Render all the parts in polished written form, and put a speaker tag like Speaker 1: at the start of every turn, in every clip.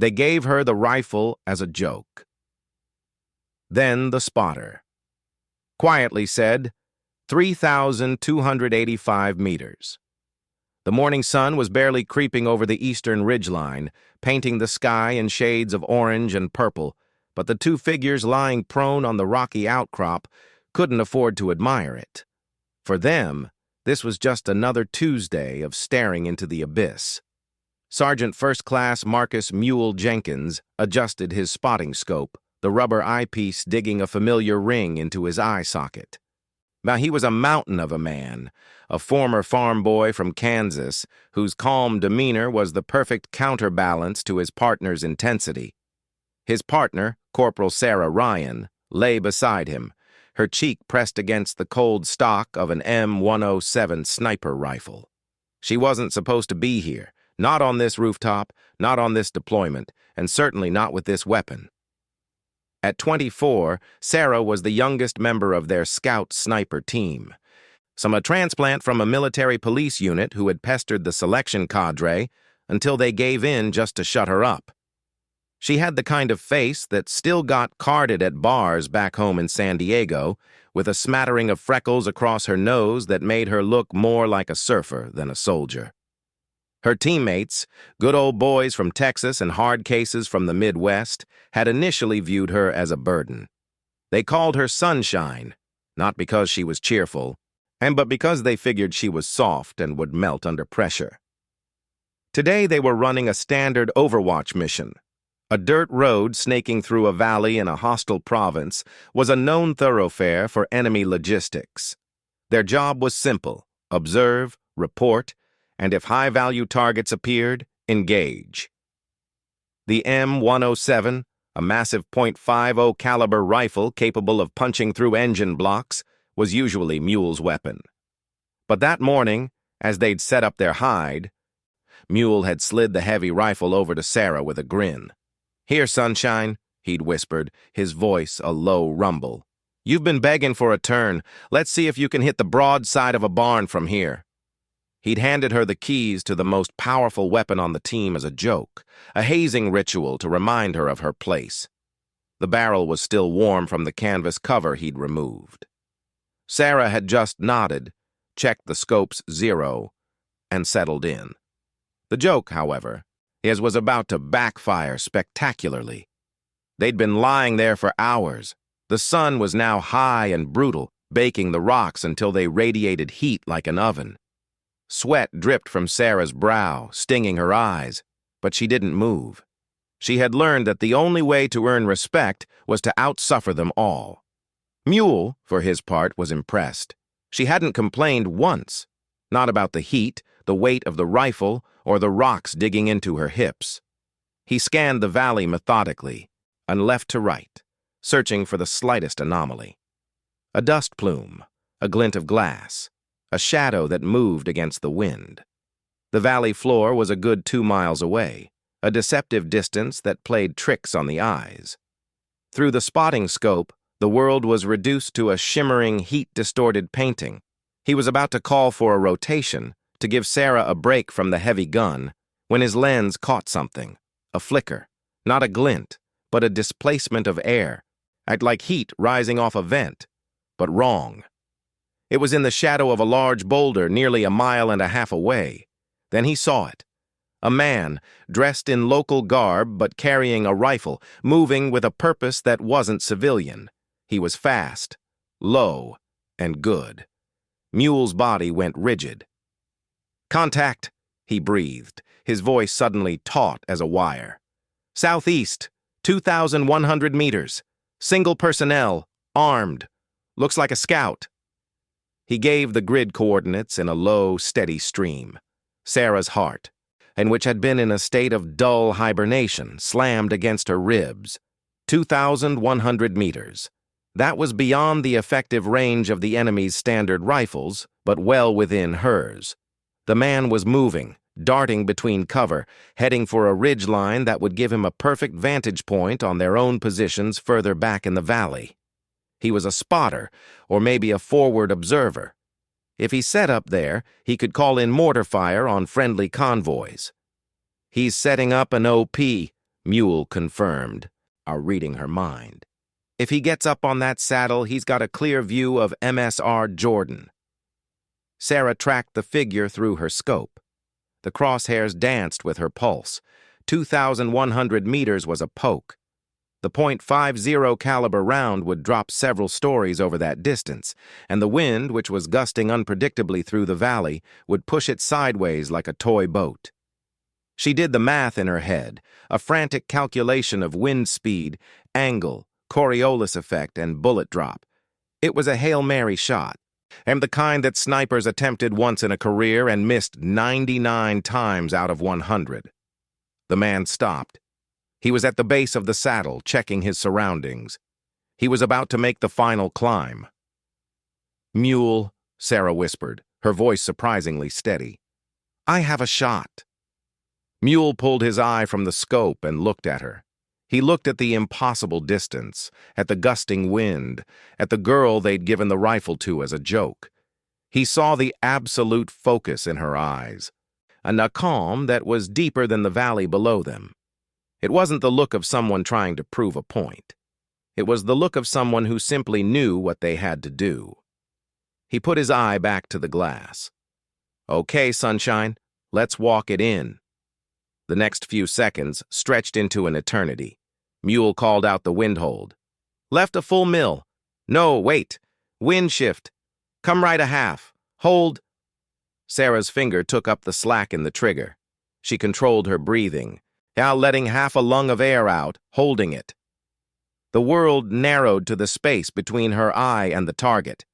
Speaker 1: They gave her the rifle as a joke. Then the spotter quietly said, 3,285 meters. The morning sun was barely creeping over the eastern ridgeline, painting the sky in shades of orange and purple, but the two figures lying prone on the rocky outcrop couldn't afford to admire it. For them, this was just another Tuesday of staring into the abyss. Sergeant First Class Marcus Mule Jenkins adjusted his spotting scope, the rubber eyepiece digging a familiar ring into his eye socket. Now he was a mountain of a man, a former farm boy from Kansas, whose calm demeanor was the perfect counterbalance to his partner's intensity. His partner, Corporal Sarah Ryan, lay beside him, her cheek pressed against the cold stock of an M107 sniper rifle. She wasn't supposed to be here, not on this rooftop, not on this deployment, and certainly not with this weapon. At 24, Sarah was the youngest member of their scout sniper team. A transplant from a military police unit who had pestered the selection cadre until they gave in just to shut her up. She had the kind of face that still got carded at bars back home in San Diego, with a smattering of freckles across her nose that made her look more like a surfer than a soldier. Her teammates, good old boys from Texas and hard cases from the Midwest, had initially viewed her as a burden. They called her Sunshine, not because she was cheerful, but because they figured she was soft and would melt under pressure. Today they were running a standard Overwatch mission. A dirt road snaking through a valley in a hostile province was a known thoroughfare for enemy logistics. Their job was simple: observe, report, and if high-value targets appeared, engage. The M107, a massive .50 caliber rifle capable of punching through engine blocks, was usually Mule's weapon. But that morning, as they'd set up their hide, Mule had slid the heavy rifle over to Sarah with a grin. "Here, Sunshine," he'd whispered, his voice a low rumble. "You've been begging for a turn. Let's see if you can hit the broad side of a barn from here." He'd handed her the keys to the most powerful weapon on the team as a joke, a hazing ritual to remind her of her place. The barrel was still warm from the canvas cover he'd removed. Sarah had just nodded, checked the scope's 0, and settled in. The joke, however, was about to backfire spectacularly. They'd been lying there for hours. The sun was now high and brutal, baking the rocks until they radiated heat like an oven. Sweat dripped from Sarah's brow, stinging her eyes, but she didn't move. She had learned that the only way to earn respect was to outsuffer them all. Mule, for his part, was impressed. She hadn't complained once, not about the heat, the weight of the rifle, or the rocks digging into her hips. He scanned the valley methodically, and left to right, searching for the slightest anomaly. A dust plume, a glint of glass, a shadow that moved against the wind. The valley floor was a good 2 miles away, a deceptive distance that played tricks on the eyes. Through the spotting scope, the world was reduced to a shimmering, heat-distorted painting. He was about to call for a rotation, to give Sarah a break from the heavy gun, when his lens caught something, a flicker, not a glint, but a displacement of air, like heat rising off a vent, but wrong. It was in the shadow of a large boulder nearly 1.5 miles away. Then he saw it. A man, dressed in local garb but carrying a rifle, moving with a purpose that wasn't civilian. He was fast, low, and good. Mule's body went rigid. "Contact," he breathed, his voice suddenly taut as a wire. "Southeast, 2,100 meters. Single personnel, armed. Looks like a scout." He gave the grid coordinates in a low, steady stream. Sarah's heart, and which had been in a state of dull hibernation, slammed against her ribs. 2,100 meters. That was beyond the effective range of the enemy's standard rifles, but well within hers. The man was moving, darting between cover, heading for a ridgeline that would give him a perfect vantage point on their own positions further back in the valley. He was a spotter, or maybe a forward observer. If he set up there, he could call in mortar fire on friendly convoys. "He's setting up an OP," Mule confirmed, reading her mind. If he gets up on that saddle, he's got a clear view of MSR Jordan. Sarah tracked the figure through her scope. The crosshairs danced with her pulse. 2,100 meters was a poke. The .50 caliber round would drop several stories over that distance, and the wind, which was gusting unpredictably through the valley, would push it sideways like a toy boat. She did the math in her head, a frantic calculation of wind speed, angle, Coriolis effect, and bullet drop. It was a Hail Mary shot, and the kind that snipers attempted once in a career and missed 99 times out of 100. The man stopped. He was at the base of the saddle, checking his surroundings. He was about to make the final climb. "Mule," Sarah whispered, her voice surprisingly steady. "I have a shot." Mule pulled his eye from the scope and looked at her. He looked at the impossible distance, at the gusting wind, at the girl they'd given the rifle to as a joke. He saw the absolute focus in her eyes, a calm that was deeper than the valley below them. It wasn't the look of someone trying to prove a point. It was the look of someone who simply knew what they had to do. He put his eye back to the glass. "Okay, sunshine, let's walk it in." The next few seconds stretched into an eternity. Mule called out the windhold. "Left a full mill. No, wait. Wind shift. Come right a half. Hold." Sarah's finger took up the slack in the trigger. She controlled her breathing, now letting half a lung of air out, holding it. The world narrowed to the space between her eye and the target.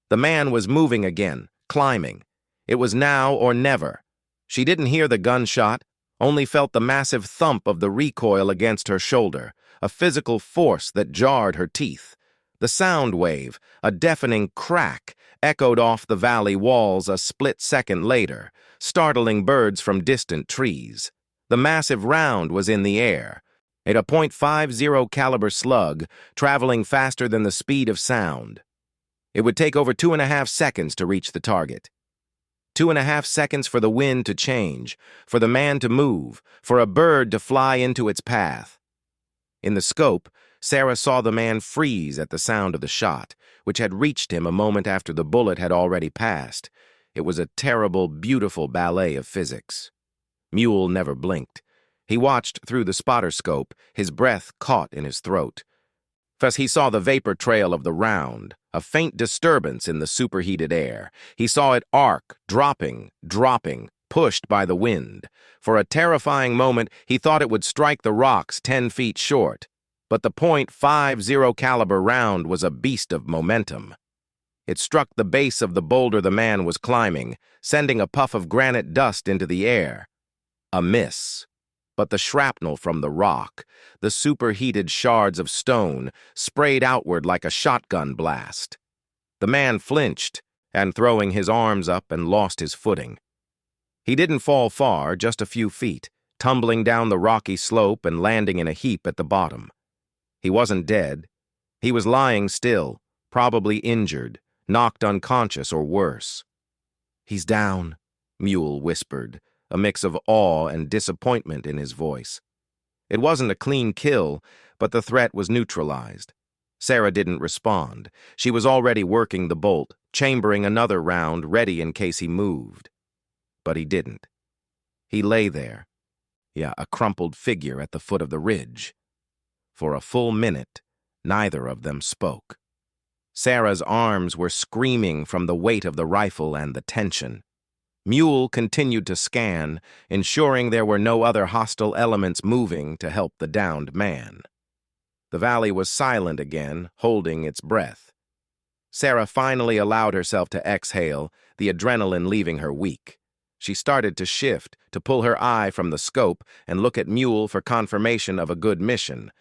Speaker 1: The man was moving again, climbing. It was now or never. She didn't hear the gunshot, only felt the massive thump of the recoil against her shoulder, a physical force that jarred her teeth. The sound wave, a deafening crack, echoed off the valley walls a split second later, startling birds from distant trees. The massive round was in the air. It a .50 caliber slug, traveling faster than the speed of sound. It would take over 2.5 seconds to reach the target. 2.5 seconds for the wind to change, for the man to move, for a bird to fly into its path. In the scope, Sarah saw the man freeze at the sound of the shot, which had reached him a moment after the bullet had already passed. It was a terrible, beautiful ballet of physics. Mule never blinked. He watched through the spotter scope, his breath caught in his throat. Thus he saw the vapor trail of the round, a faint disturbance in the superheated air. He saw it arc, dropping, pushed by the wind. For a terrifying moment, he thought it would strike the rocks 10 feet short. But the .50 caliber round was a beast of momentum. It struck the base of the boulder the man was climbing, sending a puff of granite dust into the air. A miss. But the shrapnel from the rock, the superheated shards of stone, sprayed outward like a shotgun blast. The man flinched, and throwing his arms up and lost his footing. He didn't fall far, just a few feet, tumbling down the rocky slope and landing in a heap at the bottom. He wasn't dead. He was lying still, probably injured, knocked unconscious or worse. "He's down," Mule whispered, a mix of awe and disappointment in his voice. It wasn't a clean kill, but the threat was neutralized. Sarah didn't respond. She was already working the bolt, chambering another round ready in case he moved. But he didn't. He lay there, a crumpled figure at the foot of the ridge. For a full minute, neither of them spoke. Sarah's arms were screaming from the weight of the rifle and the tension. Mule continued to scan, ensuring there were no other hostile elements moving to help the downed man. The valley was silent again, holding its breath. Sarah finally allowed herself to exhale, the adrenaline leaving her weak. She started to shift, to pull her eye from the scope and look at Mule for confirmation of a good mission,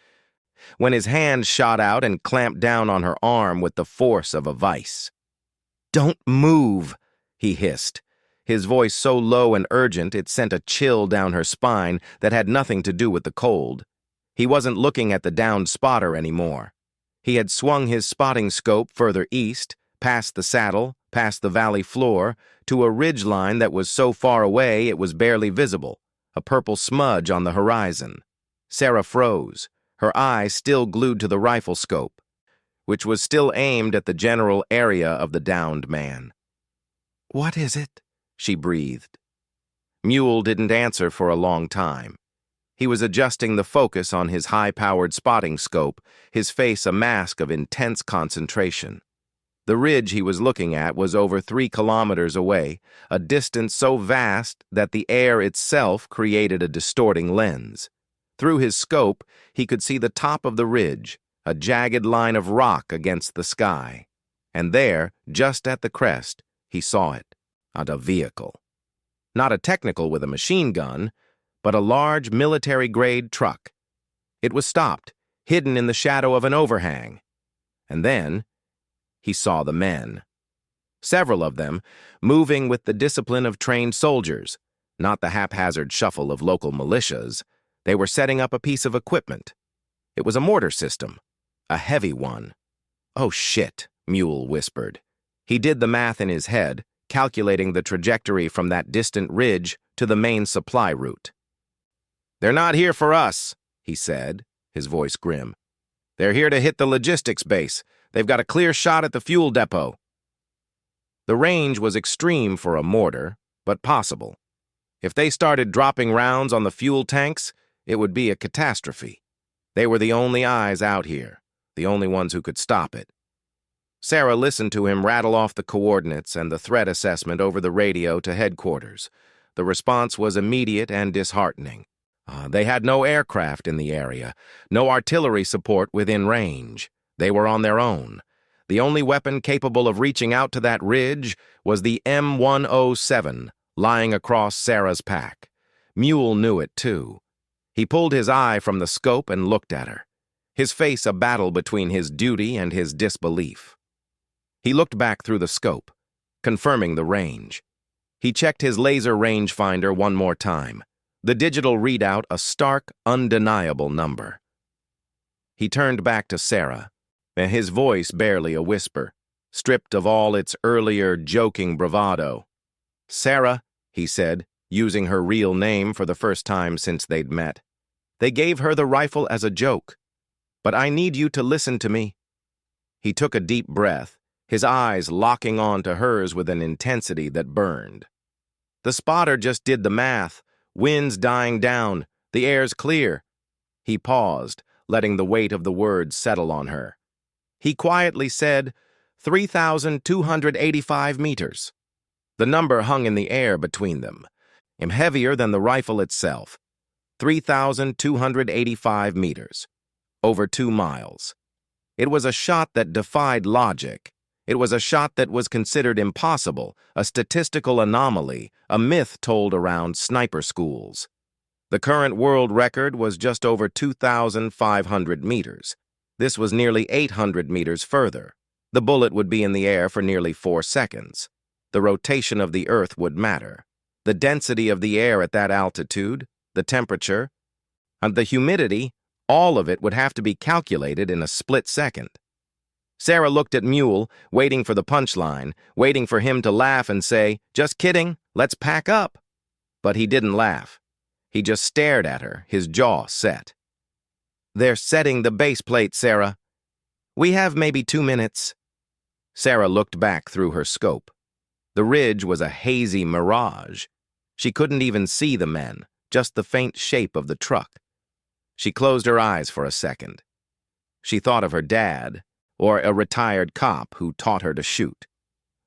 Speaker 1: when his hand shot out and clamped down on her arm with the force of a vice. "Don't move," he hissed, his voice so low and urgent it sent a chill down her spine that had nothing to do with the cold. He wasn't looking at the downed spotter anymore. He had swung his spotting scope further east, past the saddle, past the valley floor, to a ridgeline that was so far away it was barely visible, a purple smudge on the horizon. Sarah froze, her eyes still glued to the rifle scope, which was still aimed at the general area of the downed man. "What is it?" she breathed. Mule didn't answer for a long time. He was adjusting the focus on his high-powered spotting scope, his face a mask of intense concentration. The ridge he was looking at was over 3 kilometers away, a distance so vast that the air itself created a distorting lens. Through his scope, he could see the top of the ridge, a jagged line of rock against the sky. And there, just at the crest, he saw it, a vehicle. Not a technical with a machine gun, but a large military-grade truck. It was stopped, hidden in the shadow of an overhang. And then he saw the men. Several of them, moving with the discipline of trained soldiers, not the haphazard shuffle of local militias. They were setting up a piece of equipment. It was a mortar system, a heavy one. "Oh shit," Mule whispered. He did the math in his head, calculating the trajectory from that distant ridge to the main supply route. "They're not here for us," he said, his voice grim. "They're here to hit the logistics base. They've got a clear shot at the fuel depot." The range was extreme for a mortar, but possible. If they started dropping rounds on the fuel tanks, it would be a catastrophe. They were the only eyes out here, the only ones who could stop it. Sarah listened to him rattle off the coordinates and the threat assessment over the radio to headquarters. The response was immediate and disheartening. They had no aircraft in the area, no artillery support within range. They were on their own. The only weapon capable of reaching out to that ridge was the M107 lying across Sarah's pack. Mule knew it, too. He pulled his eye from the scope and looked at her, his face a battle between his duty and his disbelief. He looked back through the scope, confirming the range. He checked his laser rangefinder one more time, the digital readout a stark, undeniable number. He turned back to Sarah, and his voice barely a whisper, stripped of all its earlier joking bravado. "Sarah," he said, using her real name for the first time since they'd met. "They gave her the rifle as a joke. But I need you to listen to me." He took a deep breath, his eyes locking on to hers with an intensity that burned. "The spotter just did the math. Wind's dying down. The air's clear." He paused, letting the weight of the words settle on her. He quietly said, 3,285 meters. The number hung in the air between them, heavier than the rifle itself. 3,285 meters. Over 2 miles. It was a shot that defied logic. It was a shot that was considered impossible, a statistical anomaly, a myth told around sniper schools. The current world record was just over 2,500 meters. This was nearly 800 meters further. The bullet would be in the air for nearly 4 seconds. The rotation of the Earth would matter. The density of the air at that altitude, the temperature, and the humidity, all of it would have to be calculated in a split second. Sarah looked at Mule, waiting for the punchline, waiting for him to laugh and say, "Just kidding, let's pack up." But he didn't laugh. He just stared at her, his jaw set. "They're setting the base plate, Sarah. We have maybe 2 minutes." Sarah looked back through her scope. The ridge was a hazy mirage. She couldn't even see the men, just the faint shape of the truck. She closed her eyes for a second. She thought of her dad, or a retired cop who taught her to shoot.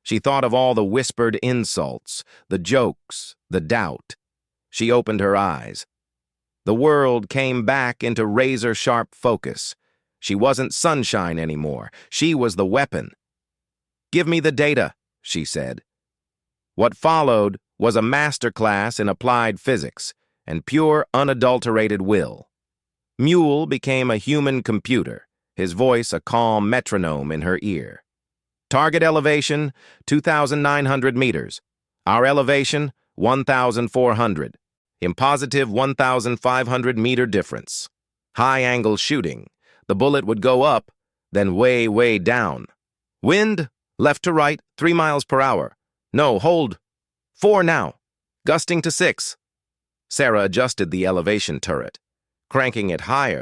Speaker 1: She thought of all the whispered insults, the jokes, the doubt. She opened her eyes. The world came back into razor-sharp focus. She wasn't sunshine anymore. She was the weapon. "Give me the data," she said. What followed was a masterclass in applied physics and pure, unadulterated will. Mule became a human computer, his voice a calm metronome in her ear. "Target elevation, 2,900 meters. Our elevation, 1,400. Impositive 1,500-meter difference. High-angle shooting. The bullet would go up, then way, way down. Wind, left to right, 3 miles per hour. No, hold. 4 now. Gusting to 6. Sarah adjusted the elevation turret. Cranking it higher,